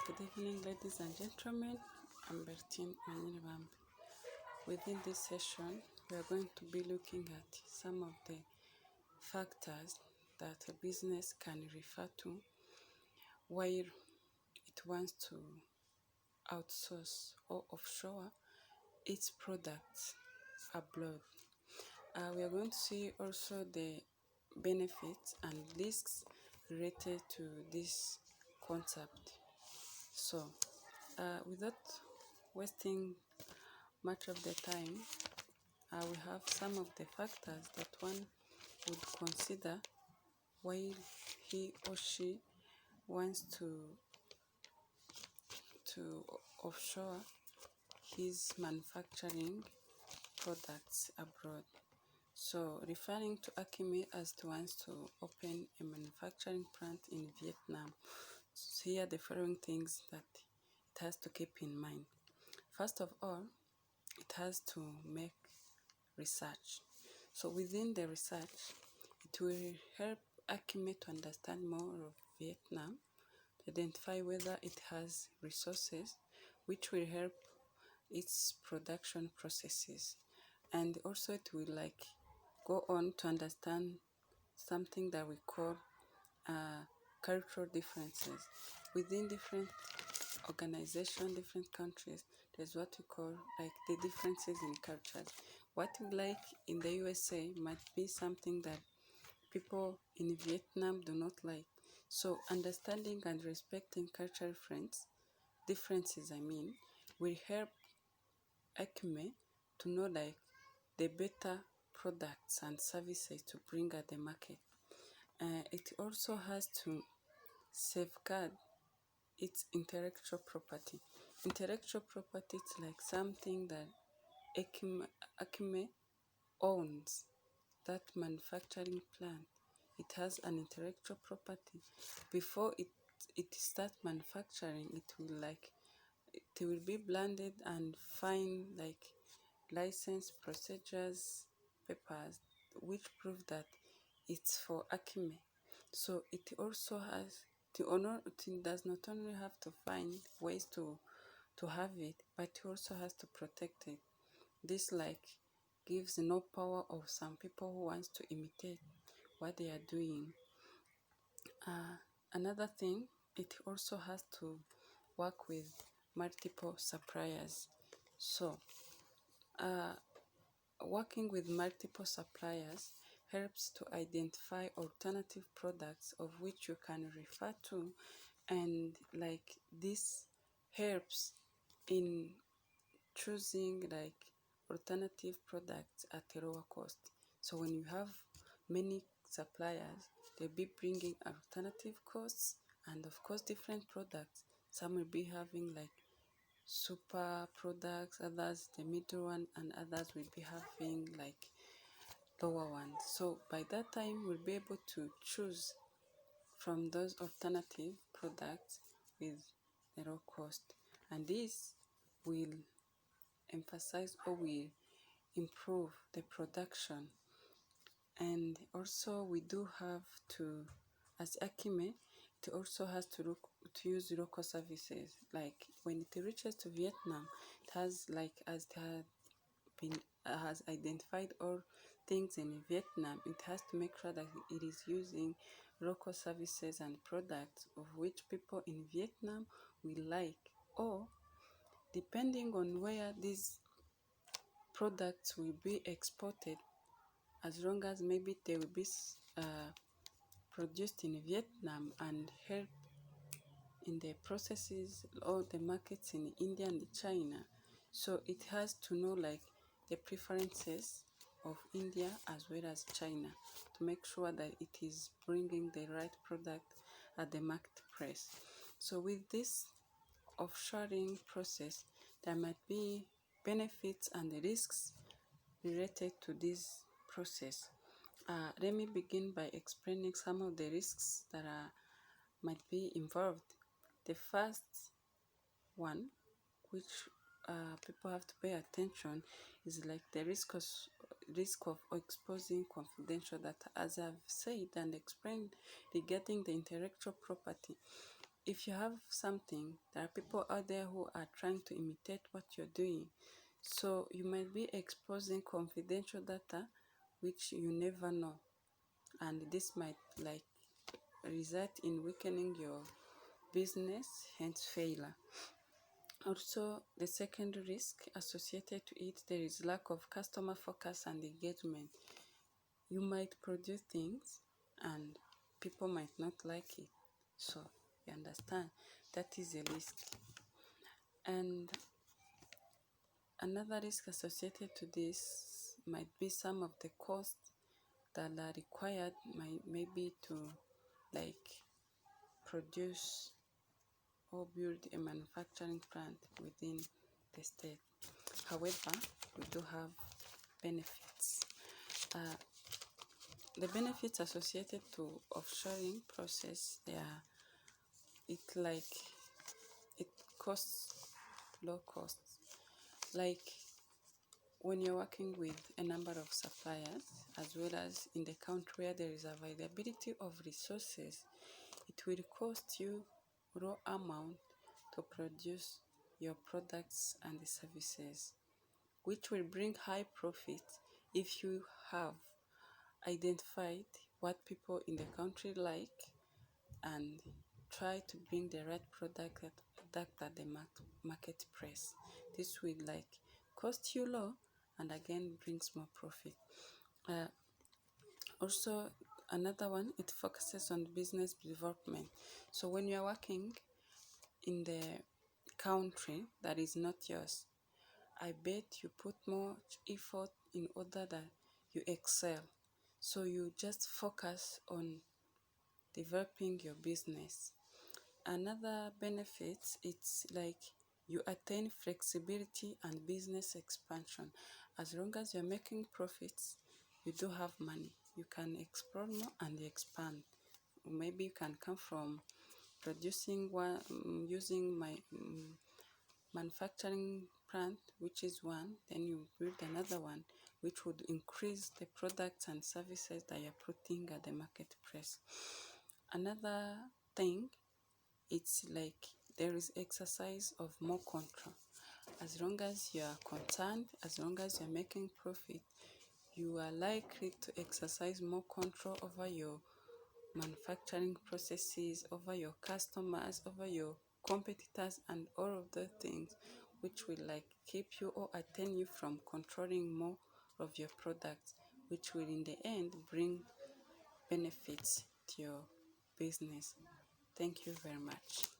Good evening, ladies and gentlemen. I'm Berthine U Global. Within this session, we are going to be looking at some of the factors that a business can refer to while it wants to outsource or offshore its products abroad. We are going to see also the benefits and risks related to this concept. So, without wasting much of the time, we have some of the factors that one would consider while he or she wants to offshore his manufacturing products abroad. So, referring to Akimi as to wants to open a manufacturing plant in Vietnam, so here are the following things that it has to keep in mind. First of all, it has to make research. So within the research, it will help Akime to understand more of Vietnam, to identify whether it has resources which will help its production processes. And also it will go on to understand something that we call cultural differences. Within different organizations, different countries, there's what we call the differences in cultures. What we like in the USA might be something that people in Vietnam do not like. So understanding and respecting cultural differences, will help Acme to know the better products and services to bring at the market. It also has to safeguard its intellectual property. Intellectual property is like something that Akime owns, that manufacturing plant. It has an intellectual property. Before it starts manufacturing, it will be blended and find license procedures papers which prove that it's for Akime. So it also has it does not only have to find ways to have it, but it also has to protect it. This gives no power of some people who wants to imitate what they are doing. Another thing, it also has to work with multiple suppliers. So working with multiple suppliers helps to identify alternative products of which you can refer to, and this helps in choosing alternative products at a lower cost. So when you have many suppliers, they'll be bringing alternative costs, and of course different products. Some will be having super products, others the middle one, and others will be having lower ones. So by that time, we'll be able to choose from those alternative products with a low cost, and this will emphasize or will improve the production. And also we do have to, as Akime, it also has to use local services. Like when it reaches to Vietnam, it has has identified all things in Vietnam. It has to make sure that it is using local services and products of which people in Vietnam will like, or depending on where these products will be exported, as long as maybe they will be produced in Vietnam and help in the processes or the markets in India and China. So it has to know the preferences of India as well as China to make sure that it is bringing the right product at the market price. So with this offshoring process, there might be benefits and risks related to this process. Let me begin by explaining some of the risks that might be involved. The first one, which people have to pay attention, is the risk of exposing confidential data. As I've said and explained regarding the intellectual property, if you have something, there are people out there who are trying to imitate what you're doing. So you might be exposing confidential data which you never know, and this might like result in weakening your business, hence failure. Also, the second risk associated to it, there is lack of customer focus and engagement. You might produce things and people might not like it. So you understand that is a risk. And another risk associated to this might be some of the costs that are required maybe to like produce or build a manufacturing plant within the state. However, we do have benefits. The benefits associated to offshoring process, it costs low costs. Like when you're working with a number of suppliers, as well as in the country where there is availability of resources, it will cost you raw amount to produce your products and the services, which will bring high profit if you have identified what people in the country like and try to bring the right product at the market price. This will like cost you low and again brings more profit. Also, another one, it focuses on business development. So when you are working in the country that is not yours, I bet you put more effort in order that you excel. So you just focus on developing your business. Another benefit, it's like you attain flexibility and business expansion. As long as you're making profits, you do have money. You can explore more and expand. Maybe you can come from producing one, using my manufacturing plant, which is one, then you build another one, which would increase the products and services that you're putting at the market price. Another thing, it's like there is exercise of more control. As long as you are concerned, as long as you're making profit, you are likely to exercise more control over your manufacturing processes, over your customers, over your competitors, and all of the things which will like keep you or attain you from controlling more of your products, which will in the end bring benefits to your business. Thank you very much.